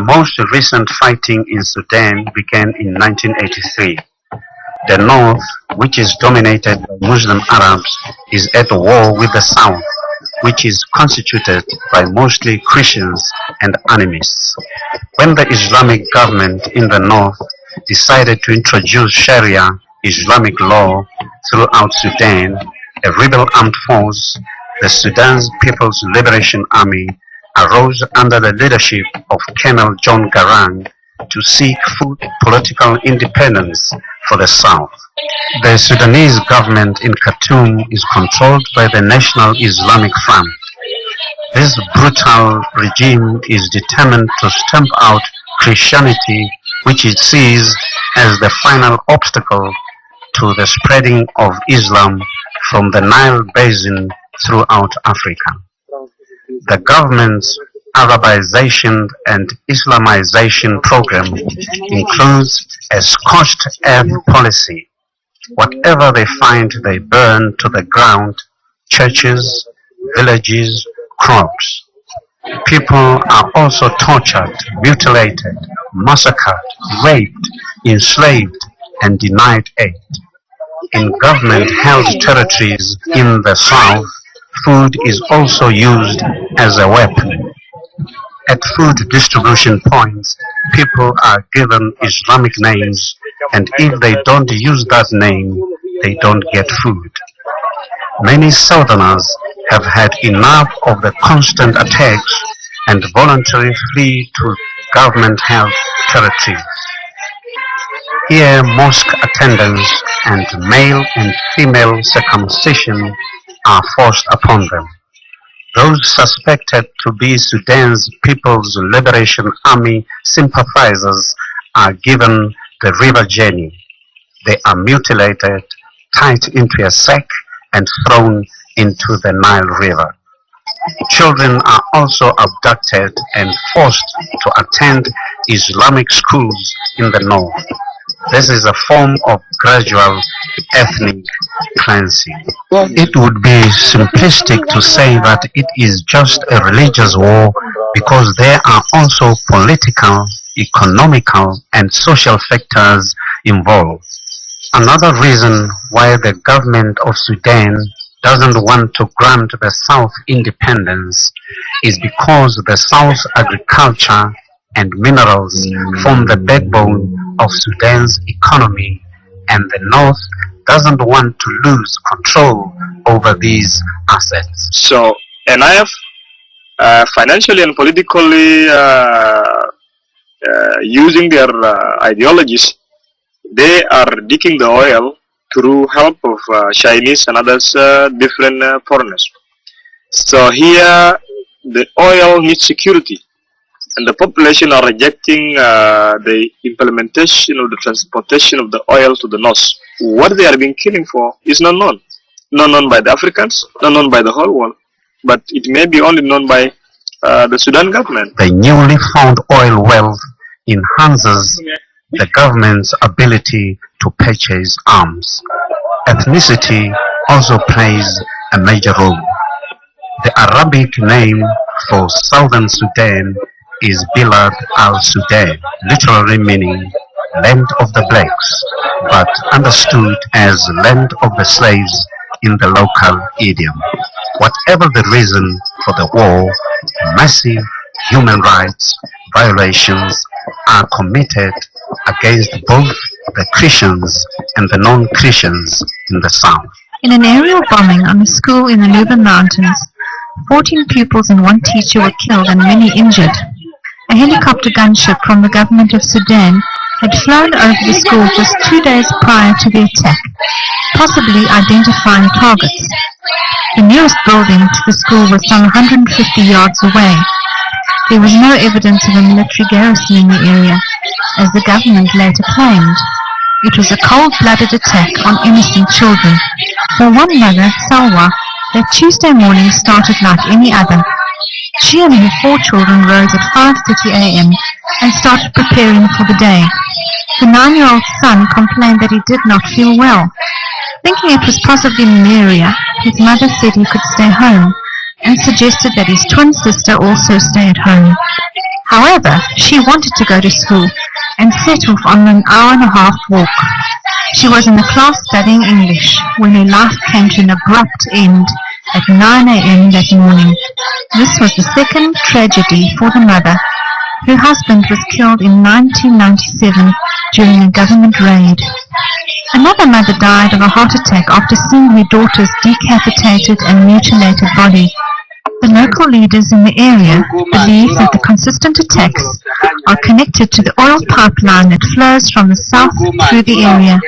most recent fighting in Sudan began in 1983. The north, which is dominated by Muslim Arabs, is at war with the south, which is constituted by mostly Christians and animists. When the Islamic government in the north decided to introduce Sharia Islamic law throughout Sudan, a rebel armed force, the Sudan's People's Liberation Army, arose under the leadership of Colonel John Garang to seek full political independence for the South. The Sudanese government in Khartoum is controlled by the National Islamic Front. This brutal regime is determined to stamp out Christianity, which it sees as the final obstacle to the spreading of Islam from the Nile Basin throughout Africa. The government's Arabization and Islamization program includes a scorched earth policy. Whatever they find, they burn to the ground: churches, villages, crops. People are also tortured, mutilated, massacred, raped, enslaved, and denied aid. In government-held territories in the south, food is also used as a weapon. At food distribution points, people are given Islamic names, and if they don't use that name, they don't get food. Many Southerners have had enough of the constant attacks and voluntarily flee to government-held territories. Here, mosque attendance and male and female circumcision are forced upon them. Those suspected to be Sudan's People's Liberation Army sympathizers are given the river journey. They are mutilated, tied into a sack, and thrown into the Nile River. Children are also abducted and forced to attend Islamic schools in the north. This is a form of gradual ethnic cleansing. It would be simplistic to say that it is just a religious war, because there are also political, economical, and social factors involved. Another reason why the government of Sudan doesn't want to grant the South independence is because the South's agriculture and minerals form the backbone of Sudan's economy, and the North doesn't want to lose control over these assets. So NIF, financially and politically using their ideologies, they are digging the oil through help of Chinese and others, different foreigners. So here the oil needs security, and the population are rejecting the implementation of the transportation of the oil to the north. What they are being killing for is not known. Not known by the Africans, not known by the whole world, but it may be only known by the Sudan government. The newly found oil wealth enhances the government's ability to purchase arms. Ethnicity also plays a major role. The Arabic name for southern Sudan is Bilad al-Sudan, literally meaning land of the blacks, but understood as land of the slaves in the local idiom. Whatever the reason for the war, massive human rights violations are committed against both the Christians and the non-Christians in the south. In an aerial bombing on a school in the Nuba Mountains, 14 pupils and one teacher were killed and many injured. A helicopter gunship from the government of Sudan had flown over the school just 2 days prior to the attack, possibly identifying targets. The nearest building to the school was some 150 yards away. There was no evidence of a military garrison in the area, as the government later claimed. It was a cold-blooded attack on innocent children. For one mother, Salwa, that Tuesday morning started like any other. She and her 4 children rose at 5:30 a.m. and started preparing for the day. The 9-year-old son complained that he did not feel well. Thinking it was possibly malaria, his mother said he could stay home and suggested that his twin sister also stay at home. However, she wanted to go to school and set off on an hour-and-a-half walk. She was in the class studying English when her life came to an abrupt end at 9 a.m. that morning. This was the second tragedy for the mother. Her husband was killed in 1997 during a government raid. Another mother died of a heart attack after seeing her daughter's decapitated and mutilated body. The local leaders in the area believe that the consistent attacks are connected to the oil pipeline that flows from the south through the area.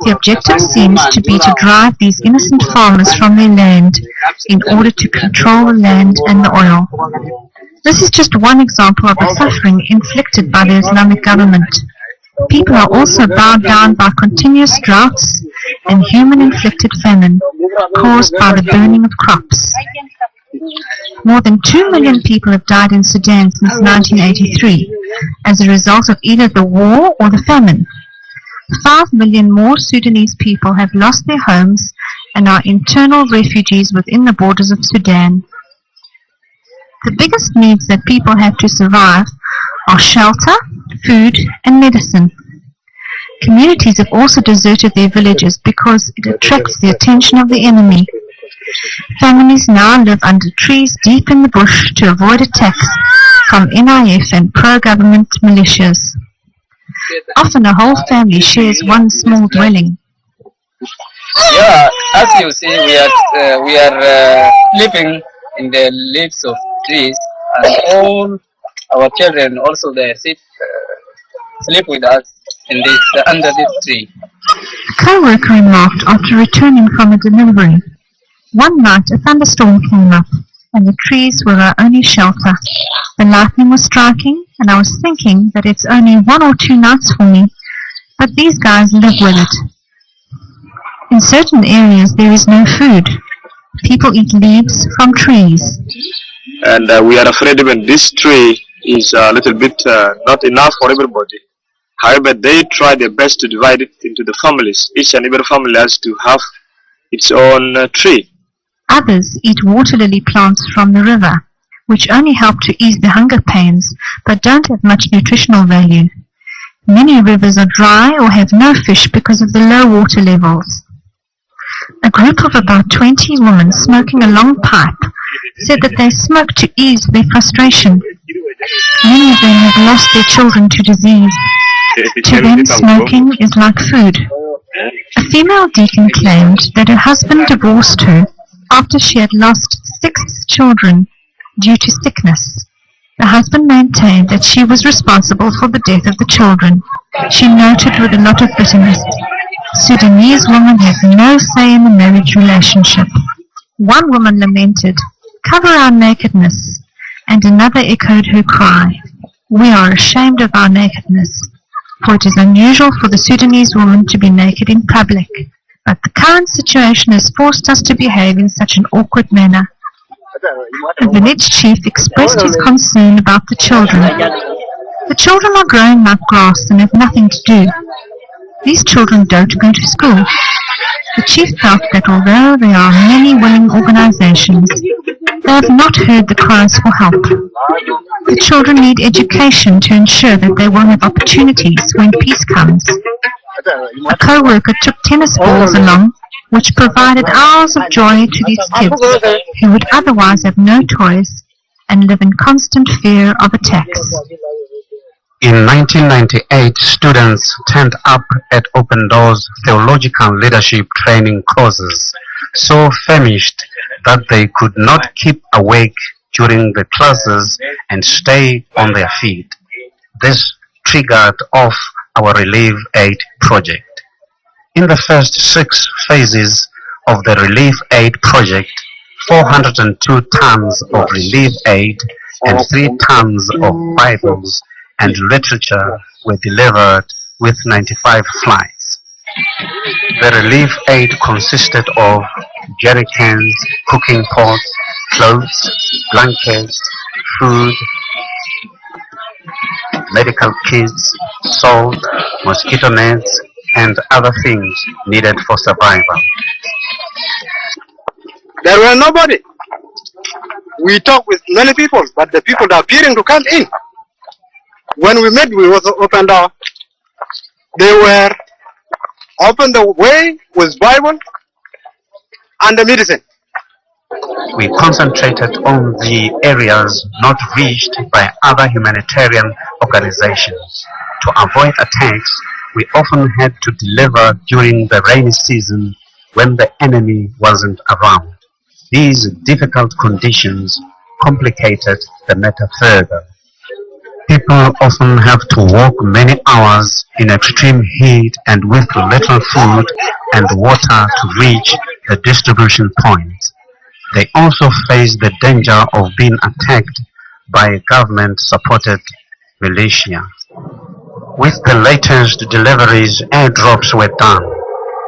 The objective seems to be to drive these innocent farmers from their land in order to control the land and the oil. This is just one example of the suffering inflicted by the Islamic government. People are also bowed down by continuous droughts and human-inflicted famine caused by the burning of crops. More than 2 million people have died in Sudan since 1983 as a result of either the war or the famine. 5 million more Sudanese people have lost their homes and are internal refugees within the borders of Sudan. The biggest needs that people have to survive are shelter, food, and medicine. Communities have also deserted their villages because it attracts the attention of the enemy. Families now live under trees deep in the bush to avoid attacks from NIF and pro-government militias. Often a whole family shares one small dwelling. Yeah, as you see, we are living in the leaves of trees, and all our children also they sleep with us in this under this tree. A co-worker remarked after returning from a delivery. One night a thunderstorm came up, and the trees were our only shelter. The lightning was striking, and I was thinking that it's only 1 or 2 nights for me, but these guys live with it. In certain areas there is no food. People eat leaves from trees. And we are afraid even this tree is a little bit not enough for everybody. However, they try their best to divide it into the families. Each and every family has to have its own tree. Others eat water lily plants from the river, which only help to ease the hunger pains, but don't have much nutritional value. Many rivers are dry or have no fish because of the low water levels. A group of about 20 women smoking a long pipe said that they smoke to ease their frustration. Many of them have lost their children to disease. To them, smoking is like food. A female deacon claimed that her husband divorced her after she had lost 6 children due to sickness. The husband maintained that she was responsible for the death of the children. She noted with a lot of bitterness, Sudanese women have no say in the marriage relationship. One woman lamented, "Cover our nakedness," and another echoed her cry, "We are ashamed of our nakedness," for it is unusual for the Sudanese woman to be naked in public. But the current situation has forced us to behave in such an awkward manner. The village chief expressed his concern about the children. The children are growing like grass and have nothing to do. These children don't go to school. The chief felt that although there are many willing organizations, they have not heard the cries for help. The children need education to ensure that they will have opportunities when peace comes. A co-worker took tennis balls along, which provided hours of joy to these kids who would otherwise have no toys and live in constant fear of attacks. In 1998, students turned up at Open Doors Theological Leadership Training courses, so famished that they could not keep awake during the classes and stay on their feet. This triggered off our Relief Aid project. In the first 6 phases of the Relief Aid project, 402 tons of relief aid and 3 tons of Bibles and literature were delivered with 95 flights. The relief aid consisted of jerry cans, cooking pots, clothes, blankets, food, medical kits, salt, mosquito nets, and other things needed for survival. There were nobody. We talked with many people, but the people are appearing to come in. when we met, we was open door. They were open the way with Bible and the medicine. We concentrated on the areas not reached by other humanitarian organizations. To avoid attacks, we often had to deliver during the rainy season when the enemy wasn't around. These difficult conditions complicated the matter further. People often have to walk many hours in extreme heat and with little food and water to reach the distribution points. They also face the danger of being attacked by government-supported militia. With the latest deliveries, airdrops were done.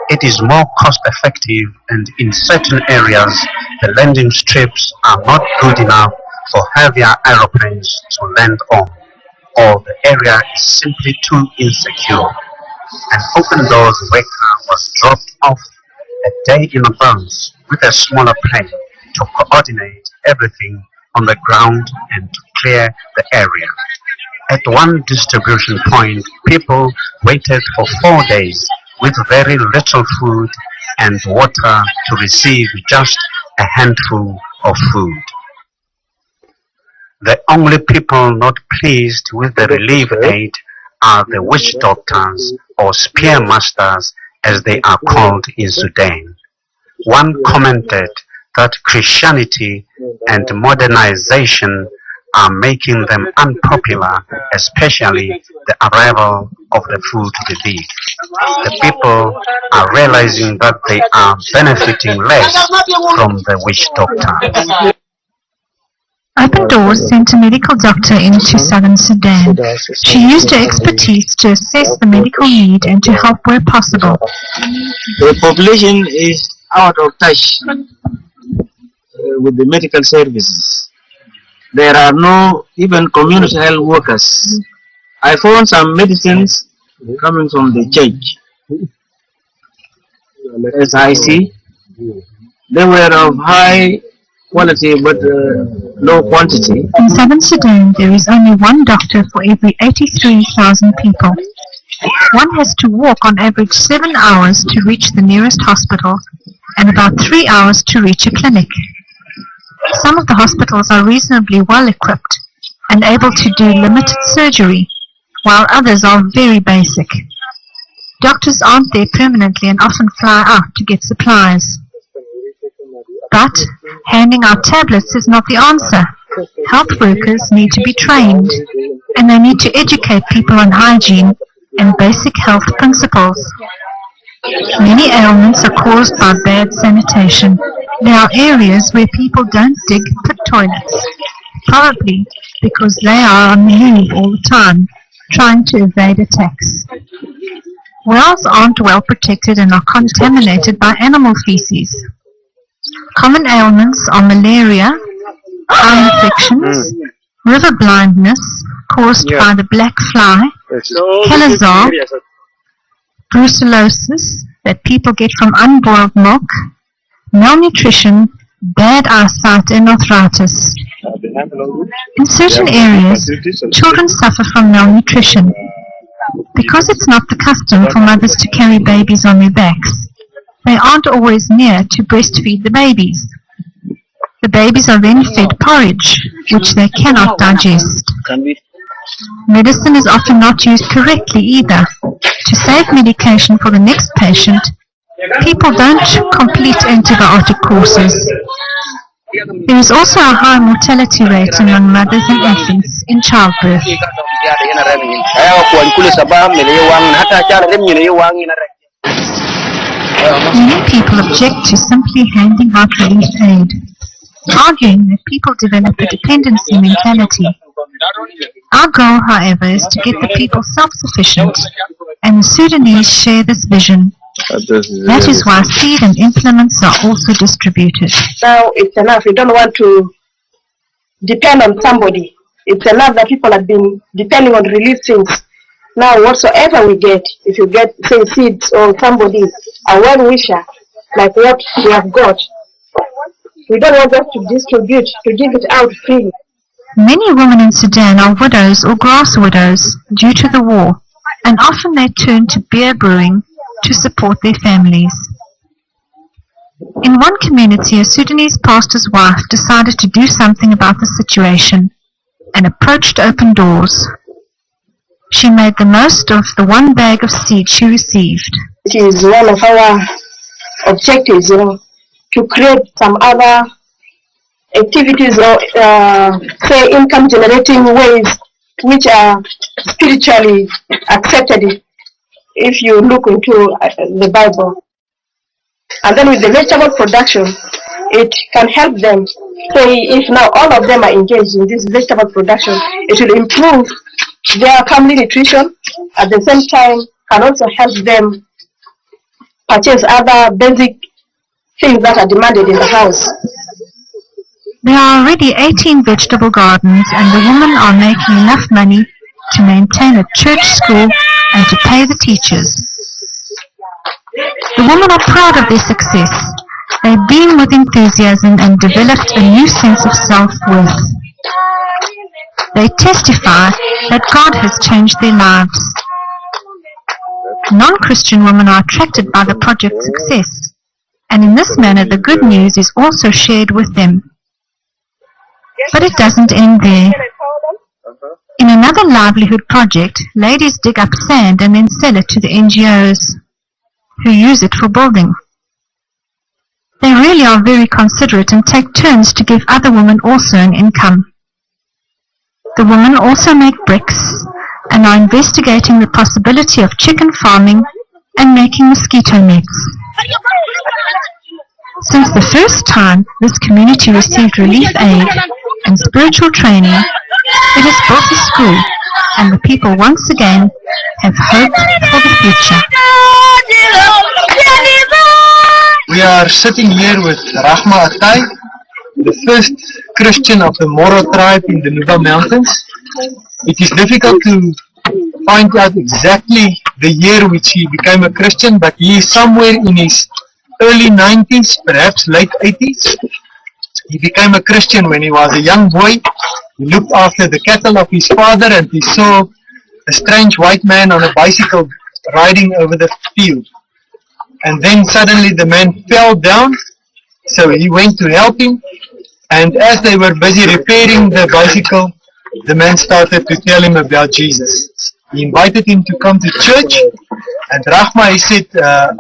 It is more cost-effective, and in certain areas, the landing strips are not good enough for heavier aeroplanes to land on, or the area is simply too insecure. An open-doors worker was dropped off a day in advance with a smaller plane to coordinate everything on the ground and to clear the area. At one distribution point, people waited for 4 days with very little food and water to receive just a handful of food. The only people not pleased with the relief aid are the witch doctors or spear masters, as they are called in Sudan. One commented that Christianity and modernization are making them unpopular, especially the arrival of the food relief. The people are realizing that they are benefiting less from the witch doctors. Open Doors sent a medical doctor into southern Sudan. She used her expertise to assess the medical need and to help where possible. The population is out of touch with the medical services. There are no even community health workers. I found some medicines coming from the church. As I see, they were of high quality but low quantity. In southern Sudan, there is only one doctor for every 83,000 people. One has to walk on average 7 hours to reach the nearest hospital and about 3 hours to reach a clinic. Some of the hospitals are reasonably well equipped and able to do limited surgery, while others are very basic. Doctors aren't there permanently and often fly out to get supplies. But handing out tablets is not the answer. Health workers need to be trained, and they need to educate people on hygiene and basic health principles. Many ailments are caused by bad sanitation. There are areas where people don't dig pit toilets, probably because they are on the move all the time, trying to evade attacks. Wells aren't well protected and are contaminated by animal feces. Common ailments are malaria, eye infections, river blindness caused by the black fly, calazar, brucellosis that people get from unboiled milk, malnutrition, bad eyesight, and arthritis. In certain areas, children suffer from malnutrition. Because it's not the custom for mothers to carry babies on their backs, they aren't always near to breastfeed the babies. The babies are then fed porridge, which they cannot digest. Medicine is often not used correctly either. To save medication for the next patient, people don't complete antibiotic courses. There is also a high mortality rate among mothers and infants in childbirth. Many people object to simply handing out relief aid, arguing that people develop a dependency mentality. Our goal, however, is to get the people self-sufficient, and the Sudanese share this vision. That is why seed and implements are also distributed. Now it's enough. We don't want to depend on somebody. It's enough that people have been depending on relief things. Now whatsoever we get, if you get, say, seeds or somebody, a well-wisher, like what we have got, we don't want us to distribute, to give it out freely. Many women in Sudan are widows or grass widows due to the war, and often they turn to beer brewing to support their families. In one community, a Sudanese pastor's wife decided to do something about the situation and approached open doors. She made the most of the one bag of seed she received. It is one of our objectives, to create some other activities or say income generating ways which are spiritually accepted if you look into the Bible. And then with the vegetable production, it can help them. Say if now all of them are engaged in this vegetable production, it will improve their family nutrition. At the same time, can also help them purchase other basic things that are demanded in the house. There are already 18 vegetable gardens, and the women are making enough money to maintain a church school and to pay the teachers. The women are proud of their success. They beam with enthusiasm and developed a new sense of self-worth. They testify that God has changed their lives. Non-Christian women are attracted by the project's success, and in this manner the good news is also shared with them. But it doesn't end there. In another livelihood project, ladies dig up sand and then sell it to the NGOs, who use it for building. They really are very considerate and take turns to give other women also an income. The women also make bricks and are investigating the possibility of chicken farming and making mosquito nets. Since the first time this community received relief aid and spiritual training, it has built a school, and the people once again have hope for the future. We are sitting here with Rahma Atai, the first Christian of the Moro tribe in the Nuba Mountains. It is difficult to find out exactly the year which he became a Christian, but he is somewhere in his early 90s, perhaps late 80s. He became a Christian when he was a young boy. He looked after the cattle of his father and he saw a strange white man on a bicycle riding over the field. And then suddenly the man fell down, so he went to help him, and as they were busy repairing the bicycle, the man started to tell him about Jesus. He invited him to come to church, and Rahma, he said,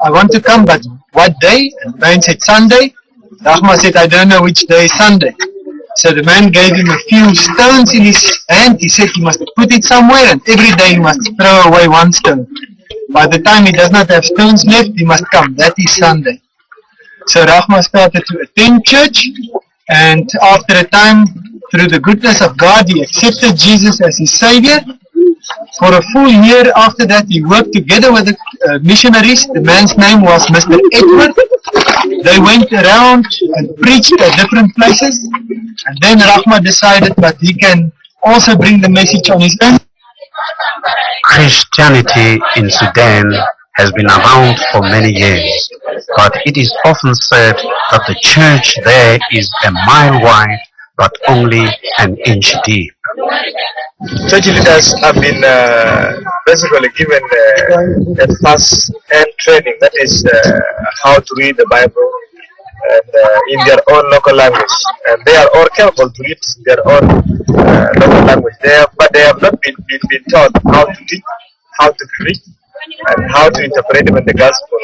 I want to come, but what day? And the man said, Sunday. Rahma said, I don't know which day is Sunday. So the man gave him a few stones in his hand. He said he must put it somewhere, and every day he must throw away one stone. By the time he does not have stones left, he must come. That is Sunday. So Rahma started to attend church, and after a time, through the goodness of God, he accepted Jesus as his Savior. For a full year after that, he worked together with the missionaries. The man's name was Mr. Edward. They went around and preached at different places, and then Rahma decided that he can also bring the message on his own. Christianity in Sudan has been around for many years, but it is often said that the church there is a mile wide but only an inch deep. Church leaders have been basically given a first-hand training, that is how to read the Bible and, in their own local language, and they are all capable to read their own local language. But they have not been taught how to teach, how to preach, and how to interpret even the gospel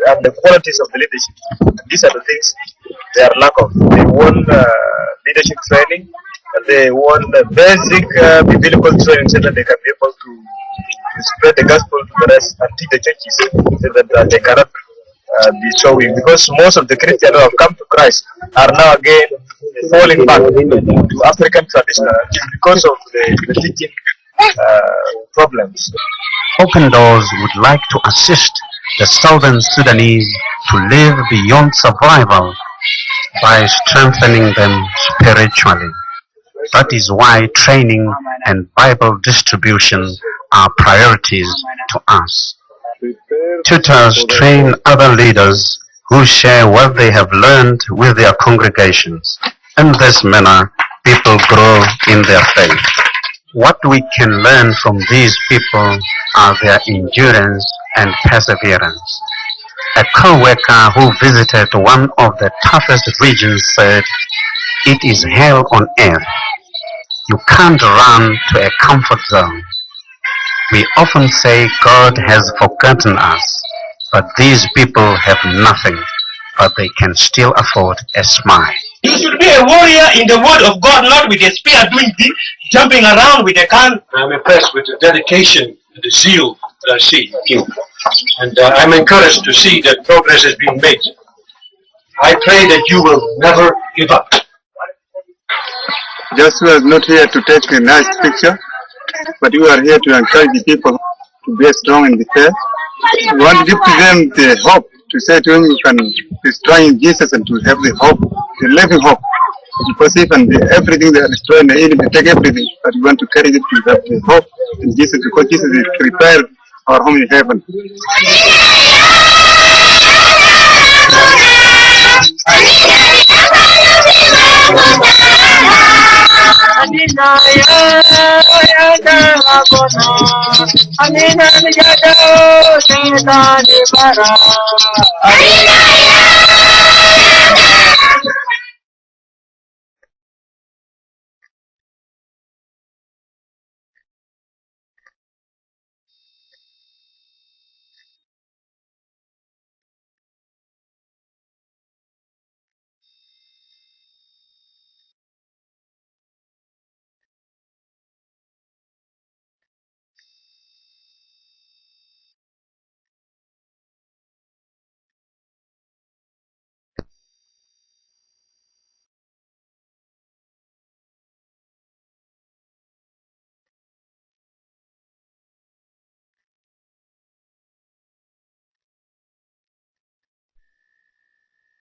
and the qualities of the leadership. These are the things they are lack of. They want leadership training. They want basic biblical training so that they can be able to spread the gospel to the rest and teach the churches so that they cannot be showing. Because most of the Christians who have come to Christ are now again falling back to African tradition because of the teaching problems. Open Doors would like to assist the Southern Sudanese to live beyond survival by strengthening them spiritually. That is why training and Bible distribution are priorities to us. Tutors train other leaders who share what they have learned with their congregations. In this manner, people grow in their faith. What we can learn from these people are their endurance and perseverance. A co-worker who visited one of the toughest regions said, "It is hell on earth. You can't run to a comfort zone." We often say God has forgotten us, but these people have nothing, but they can still afford a smile. You should be a warrior in the word of God, not with a spear doing this, jumping around with a gun. I'm impressed with the dedication and the zeal that I see in you. And I'm encouraged to see that progress is being made. I pray that you will never give up. Joshua is not here to take a nice picture, but you are here to encourage the people to be strong in the faith. You want to give to them the hope, to say to them you can be strong in Jesus and to have the hope, the living hope. Because even everything they are destroying, the enemy take everything, but you want to carry it to have the hope in Jesus, because Jesus is prepared our home in heaven. Amina